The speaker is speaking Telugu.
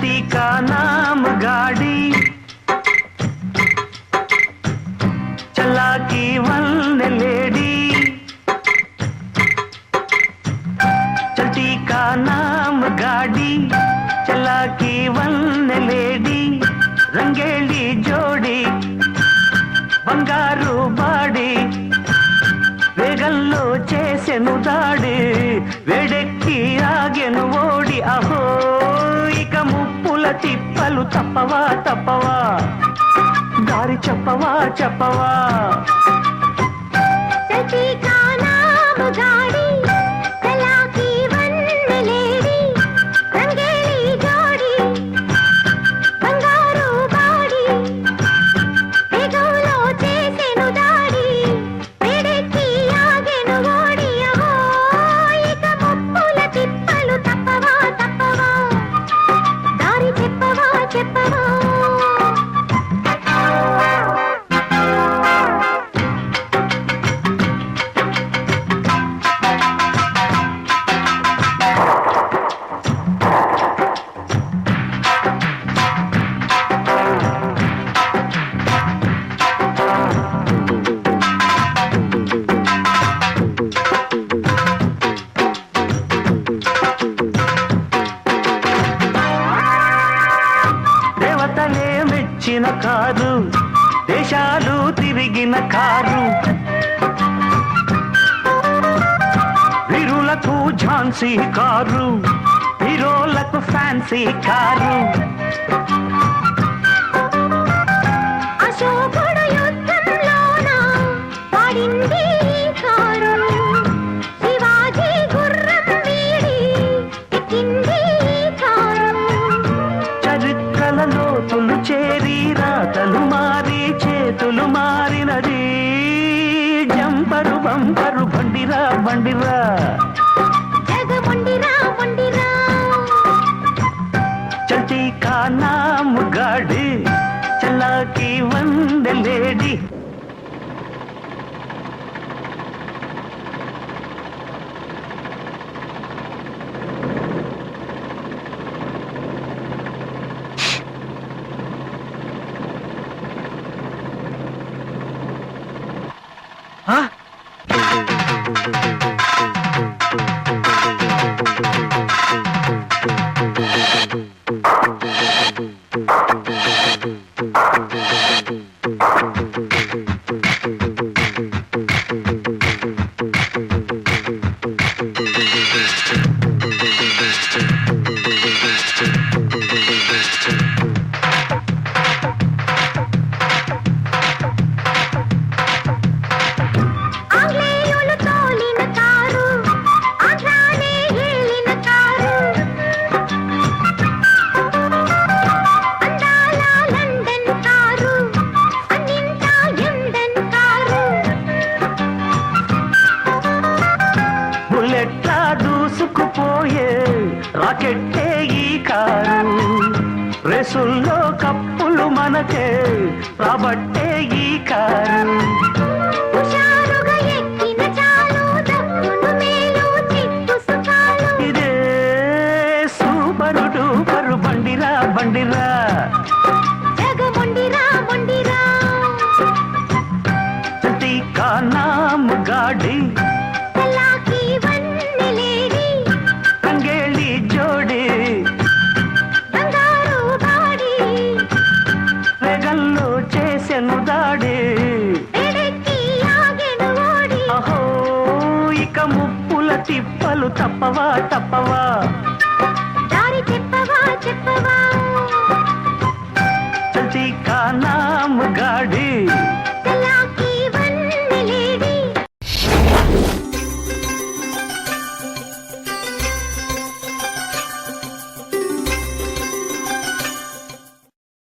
चलती का नाम गाड़ी चला की वन लेडी चलती का नाम गाड़ी चला की वन लेडी రంగేళి జోడి బంగారు బాడి వేగంలో చేసెను దాడి వేడెక్కి ఆగెను ఓడి అహో ఇక ముప్పుల తిప్పలు తప్పవా తప్పవా దారి చెప్పవా చెప్పవా చల్తీ కా నామ్ గాడి చలా కీ వన్ లేడీ రంగేళి జోడి బంగారు బాడి వేగంలో చేసెను దాడి వేడెక్కి ఆగెను ఓడి అహో ఇక ముప్పుల తిప్పలు తప్పవా తప్పవా దారి చెప్పవా చెప్పవా దేవతలే మెచ్చిన కారు దేశాలు తిరిగిన కారు వీరులకు ఝాన్సీ కారు హీరోలకు ఫ్యాన్సీ కారు అశోకుడు యుద్ధంలోన వాడింది కారు శివాజీ గుర్రం వీడి ఎక్కింది కారు చరిత్రలలో తులు చేరి రాతలు మారి చేతులు మారినది జంపరు బంపరు బండిరా బండిరా జగముండిరా ముండిరా చల్తీ కా నామ్ గాడి చలా की वन लेडी हाँ ఆంగ్లేయులు తోలిన కారు ఆంధ్రానే ఏలిన కారు అందాల లండన్ కారు అన్నింటా ఎండన్ కారు బుల్లెట్లా దూసుకుపోయే రాకెట్టే ఈ కారు రేసుల్లో కప్పులు మనకే రాబట్టే ఈ కారు హుషారుగా ఎక్కిన చాలు దప్పును మేలు చిత్తు సుఖాలు ఇదే సూపరు డూపరు బండిరా బండిరా జగముండిరా ముండిరా చల్తీ కా నామ్ గాడి చలా కీ వన్ లేడీ రంగేళి జోడి బంగారు బాడి వేగంలో చేసెను దాడి వేడెక్కి ఆగెను ఓడి అహో ఇక ముప్పుల తిప్పలు తప్పవా తప్పవా